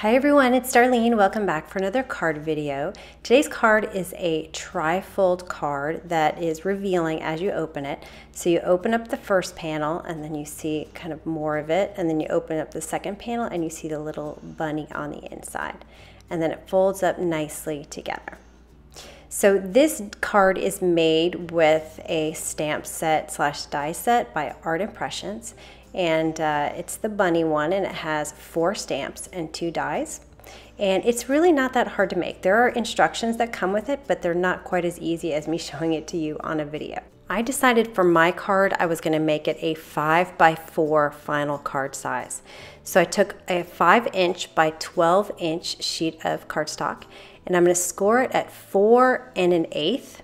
Hi everyone, it's Darlene. Welcome back for another card video. Today's card is a tri-fold card that is revealing as you open it. So you open up the first panel and then you see kind of more of it, and then you open up the second panel and you see the little bunny on the inside. And then it folds up nicely together. So this card is made with a stamp set / die set by Art Impressions. And it's the bunny one, and it has 4 stamps and 2 dies. And it's really not that hard to make. There are instructions that come with it, but they're not quite as easy as me showing it to you on a video. I decided for my card I was going to make it a 5x4 final card size. So I took a 5" by 12" sheet of cardstock, and I'm going to score it at 4 1/8,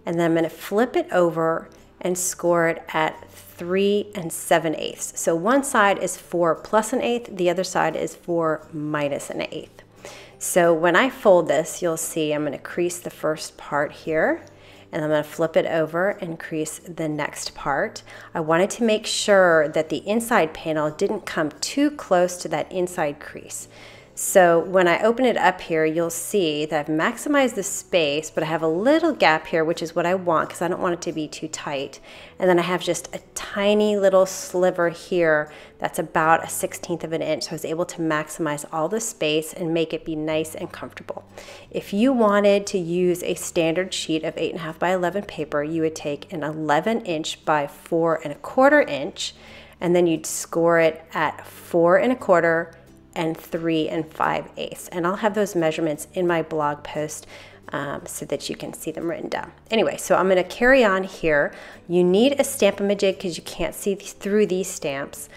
and then I'm going to flip it over and score it at 3 7/8. So one side is 4 plus 1/8, the other side is 4 minus 1/8. So when I fold this, you'll see I'm going to crease the first part here, and I'm going to flip it over and crease the next part. I wanted to make sure that the inside panel didn't come too close to that inside crease. So when I open it up here, you'll see that I've maximized the space, but I have a little gap here, which is what I want because I don't want it to be too tight. And then I have just a tiny little sliver here that's about 1/16 of an inch. So I was able to maximize all the space and make it be nice and comfortable. If you wanted to use a standard sheet of 8.5 by 11 paper, you would take an 11" by 4 1/4", and then you'd score it at 4 1/4 and 3 5/8. And I'll have those measurements in my blog post so that you can see them written down. Anyway, so I'm going to carry on here. You need a Stamp-A-Majig because you can't see through these stamps.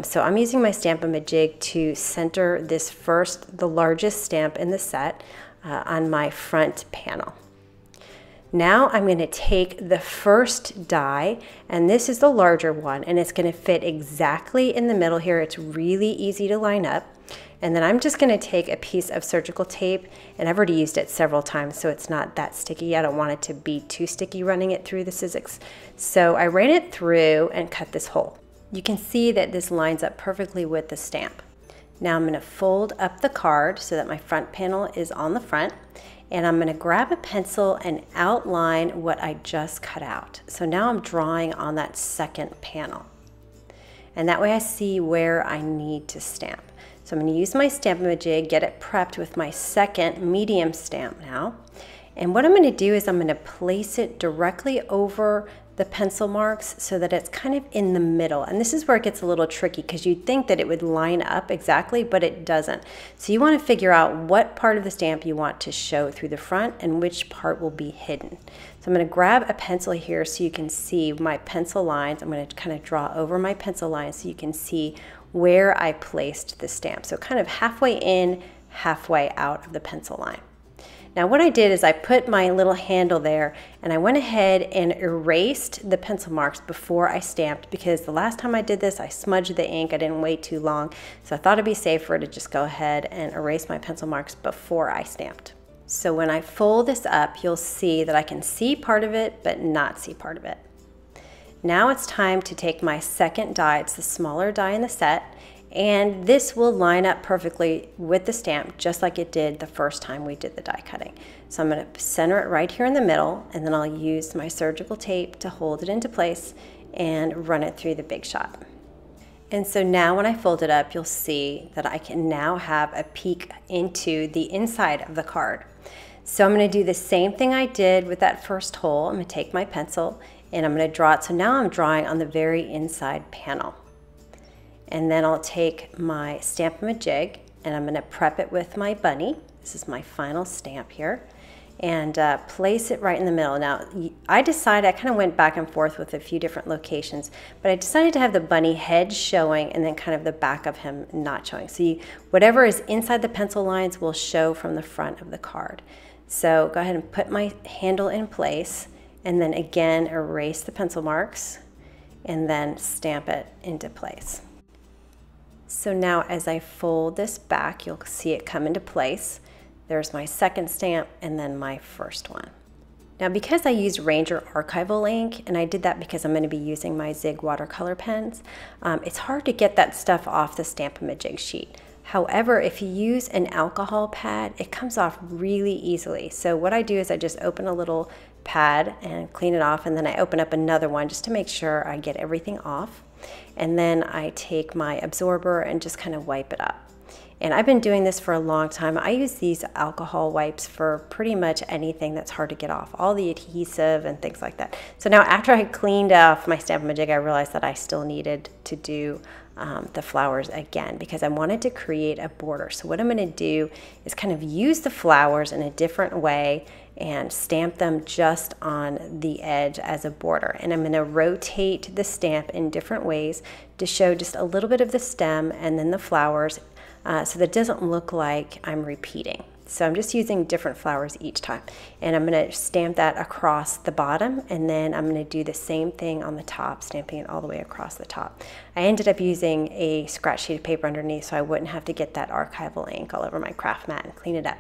So I'm using my Stamp-A-Majig to center this first, the largest stamp in the set on my front panel. Now I'm going to take the first die, and this is the larger one, and it's going to fit exactly in the middle here. It's really easy to line up. And then I'm just going to take a piece of surgical tape, and I've already used it several times, so it's not that sticky. I don't want it to be too sticky running it through the Sizzix. So I ran it through and cut this hole. You can see that this lines up perfectly with the stamp. Now I'm going to fold up the card so that my front panel is on the front. And I'm going to grab a pencil and outline what I just cut out. So now I'm drawing on that second panel. And that way I see where I need to stamp. So I'm going to use my Stamp-A-Majig, get it prepped with my second medium stamp now. And what I'm going to do is I'm going to place it directly over the pencil marks so that it's kind of in the middle. And this is where it gets a little tricky because you'd think that it would line up exactly, but it doesn't. So you want to figure out what part of the stamp you want to show through the front and which part will be hidden. So I'm going to grab a pencil here so you can see my pencil lines. I'm going to kind of draw over my pencil lines so you can see where I placed the stamp. So kind of halfway in, halfway out of the pencil line. Now what I did is I put my little handle there, and I went ahead and erased the pencil marks before I stamped, because the last time I did this I smudged the ink. I didn't wait too long, so I thought it'd be safer to just go ahead and erase my pencil marks before I stamped. So when I fold this up, you'll see that I can see part of it but not see part of it. Now it's time to take my second die. It's the smaller die in the set, and this will line up perfectly with the stamp just like it did the first time we did the die cutting. So I'm going to center it right here in the middle, and then I'll use my surgical tape to hold it into place and run it through the Big Shot. And so now when I fold it up, you'll see that I can now have a peek into the inside of the card. So I'm going to do the same thing I did with that first hole. I'm going to take my pencil and I'm going to draw it. So now I'm drawing on the very inside panel. And then I'll take my Stamp-A-Majig and I'm going to prep it with my bunny. This is my final stamp here. And place it right in the middle. Now, I kind of went back and forth with a few different locations, but I decided to have the bunny head showing and then kind of the back of him not showing. So whatever is inside the pencil lines will show from the front of the card. So go ahead and put my handle in place, and then again erase the pencil marks, and then stamp it into place. So now as I fold this back, you'll see it come into place. There's my second stamp and then my first one. Now because I used Ranger Archival ink, and I did that because I'm going to be using my Zig watercolor pens, it's hard to get that stuff off the Stamp-A-Majig sheet. However, if you use an alcohol pad, it comes off really easily. So what I do is I just open a little pad and clean it off, and then I open up another one just to make sure I get everything off. And then I take my absorber and just kind of wipe it up. And I've been doing this for a long time. I use these alcohol wipes for pretty much anything that's hard to get off, all the adhesive and things like that. So now after I cleaned off my Stampin' Majig, I realized that I still needed to do the flowers again because I wanted to create a border. So what I'm going to do is kind of use the flowers in a different way and stamp them just on the edge as a border. And I'm going to rotate the stamp in different ways to show just a little bit of the stem and then the flowers, so that it doesn't look like I'm repeating. So I'm just using different flowers each time. And I'm going to stamp that across the bottom, and then I'm going to do the same thing on the top, stamping it all the way across the top. I ended up using a scratch sheet of paper underneath so I wouldn't have to get that archival ink all over my craft mat and clean it up.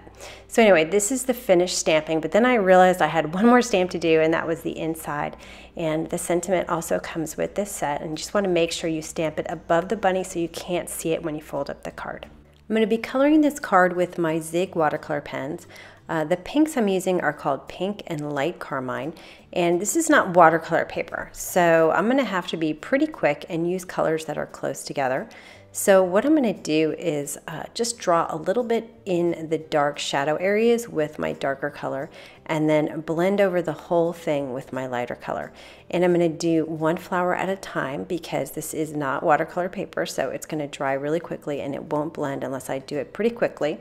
So anyway, this is the finished stamping, but then I realized I had one more stamp to do, and that was the inside. And the sentiment also comes with this set, and you just want to make sure you stamp it above the bunny so you can't see it when you fold up the card. I'm going to be coloring this card with my Zig watercolor pens. The pinks I'm using are called Pink and Light Carmine, and this is not watercolor paper, so I'm going to have to be pretty quick and use colors that are close together. So what I'm going to do is just draw a little bit in the dark shadow areas with my darker color, and then blend over the whole thing with my lighter color. And I'm going to do one flower at a time because this is not watercolor paper, so it's going to dry really quickly and it won't blend unless I do it pretty quickly.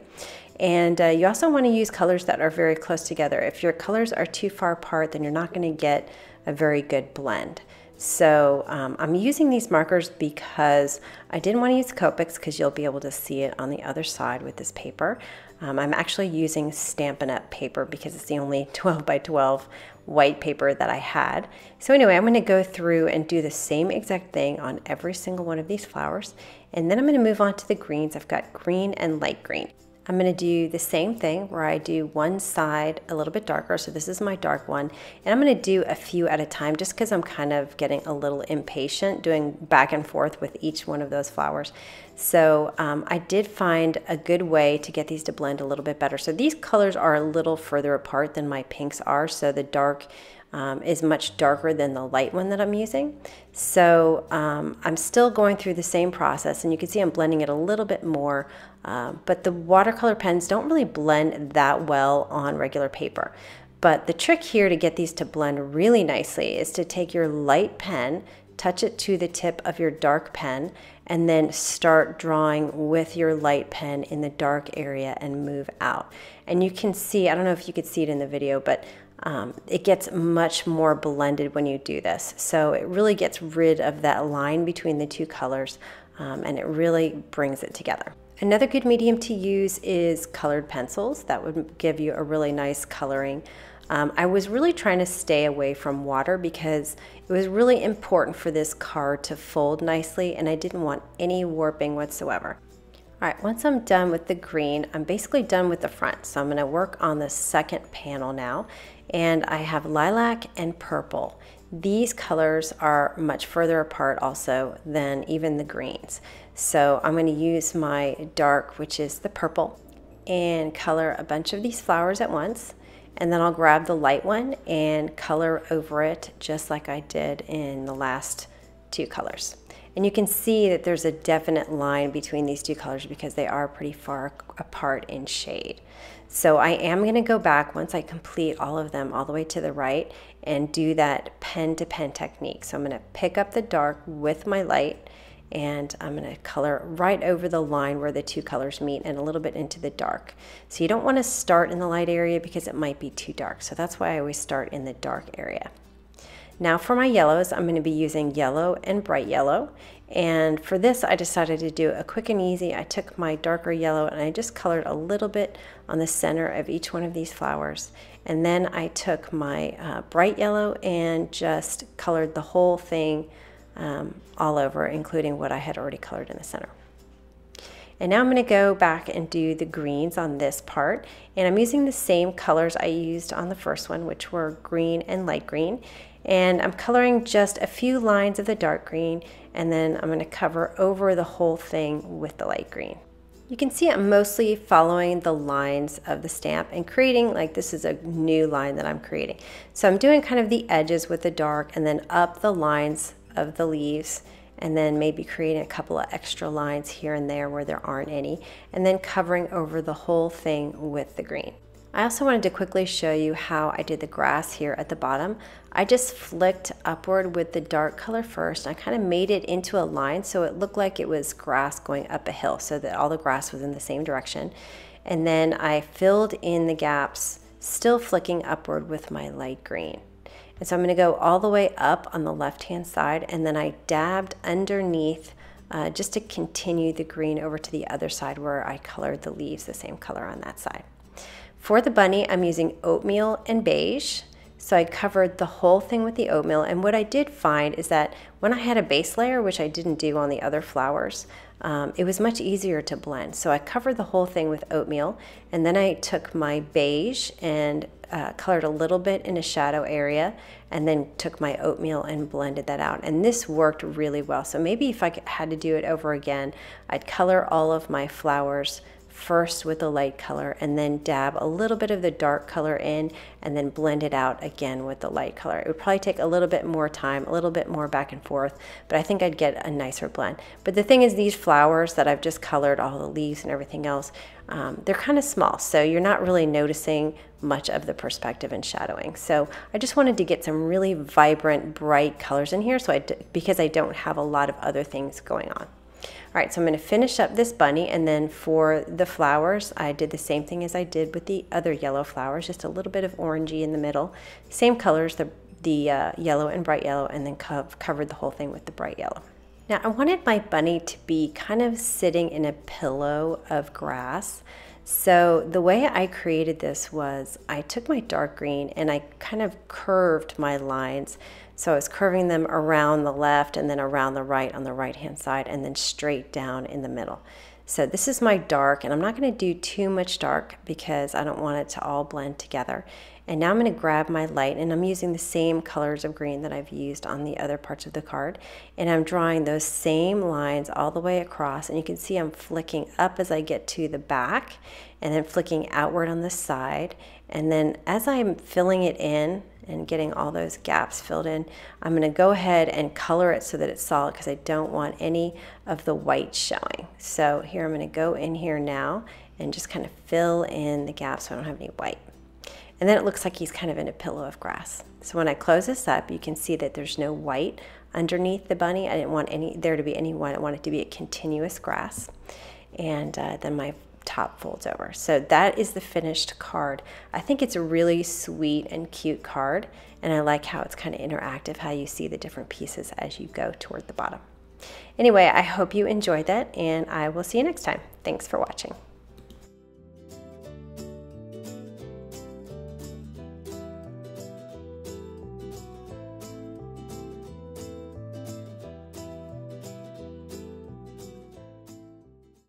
And you also want to use colors that are very close together. If your colors are too far apart, then you're not going to get a very good blend. So I'm using these markers because I didn't want to use Copics because you'll be able to see it on the other side with this paper. I'm actually using Stampin' Up! Paper because it's the only 12 by 12 white paper that I had. So anyway, I'm going to go through and do the same exact thing on every single one of these flowers. And then I'm going to move on to the greens. I've got green and light green. I'm going to do the same thing where I do one side a little bit darker, so this is my dark one, and I'm going to do a few at a time just because I'm kind of getting a little impatient doing back and forth with each one of those flowers. So I did find a good way to get these to blend a little bit better. So these colors are a little further apart than my pinks are, so the dark is much darker than the light one that I'm using. So I'm still going through the same process, and you can see I'm blending it a little bit more, but the watercolor pens don't really blend that well on regular paper. But the trick here to get these to blend really nicely is to take your light pen, touch it to the tip of your dark pen, and then start drawing with your light pen in the dark area and move out. And you can see, I don't know if you could see it in the video, but it gets much more blended when you do this. So it really gets rid of that line between the two colors, and it really brings it together. Another good medium to use is colored pencils. That would give you a really nice coloring. I was really trying to stay away from water because it was really important for this card to fold nicely, and I didn't want any warping whatsoever. All right, once I'm done with the green, I'm basically done with the front. So I'm going to work on the second panel now, and I have lilac and purple. These colors are much further apart also than even the greens. So I'm going to use my dark, which is the purple, and color a bunch of these flowers at once. And then I'll grab the light one and color over it just like I did in the last two colors. And you can see that there's a definite line between these two colors because they are pretty far apart in shade. So I am going to go back once I complete all of them all the way to the right and do that pen to pen technique. So I'm going to pick up the dark with my light, and I'm going to color right over the line where the two colors meet and a little bit into the dark. So you don't want to start in the light area because it might be too dark. So that's why I always start in the dark area. Now for my yellows, I'm going to be using yellow and bright yellow. And for this, I decided to do a quick and easy. I took my darker yellow and I just colored a little bit on the center of each one of these flowers. And then I took my bright yellow and just colored the whole thing all over, including what I had already colored in the center. And now I'm going to go back and do the greens on this part, and I'm using the same colors I used on the first one, which were green and light green, and I'm coloring just a few lines of the dark green, and then I'm going to cover over the whole thing with the light green. You can see I'm mostly following the lines of the stamp and creating, like this is a new line that I'm creating. So I'm doing kind of the edges with the dark and then up the lines of the leaves, and then maybe creating a couple of extra lines here and there where there aren't any, and then covering over the whole thing with the green. I also wanted to quickly show you how I did the grass here at the bottom. I just flicked upward with the dark color first. I kind of made it into a line so it looked like it was grass going up a hill, so that all the grass was in the same direction. And then I filled in the gaps, still flicking upward with my light green. And so I'm going to go all the way up on the left-hand side, and then I dabbed underneath just to continue the green over to the other side where I colored the leaves the same color on that side. For the bunny, I'm using oatmeal and beige. So I covered the whole thing with the oatmeal, and what I did find is that when I had a base layer, which I didn't do on the other flowers, it was much easier to blend. So I covered the whole thing with oatmeal, and then I took my beige and colored a little bit in a shadow area, and then took my oatmeal and blended that out. And this worked really well. So maybe if I had to do it over again, I'd color all of my flowers first with the light color and then dab a little bit of the dark color in and then blend it out again with the light color. It would probably take a little bit more time, a little bit more back and forth, but I think I'd get a nicer blend. But the thing is, these flowers that I've just colored, all the leaves and everything else, they're kind of small, so you're not really noticing much of the perspective and shadowing. So I just wanted to get some really vibrant, bright colors in here because I don't have a lot of other things going on. All right, so I'm going to finish up this bunny, and then for the flowers, I did the same thing as I did with the other yellow flowers, just a little bit of orangey in the middle. Same colors, the yellow and bright yellow, and then covered the whole thing with the bright yellow. Now, I wanted my bunny to be kind of sitting in a pillow of grass. So the way I created this was I took my dark green and I kind of curved my lines. So I was curving them around the left and then around the right on the right-hand side and then straight down in the middle. So this is my dark, and I'm not going to do too much dark because I don't want it to all blend together. And now I'm going to grab my light, and I'm using the same colors of green that I've used on the other parts of the card. And I'm drawing those same lines all the way across, and you can see I'm flicking up as I get to the back and then flicking outward on the side. And then as I'm filling it in and getting all those gaps filled in, I'm going to go ahead and color it so that it's solid because I don't want any of the white showing. So here I'm going to go in here now and just kind of fill in the gaps so I don't have any white. And then it looks like he's kind of in a pillow of grass. So when I close this up, you can see that there's no white underneath the bunny. I didn't want there to be any white. I want it to be a continuous grass. And then my top folds over. So that is the finished card. I think it's a really sweet and cute card, and I like how it's kind of interactive, how you see the different pieces as you go toward the bottom. Anyway, I hope you enjoyed that, and I will see you next time. Thanks for watching.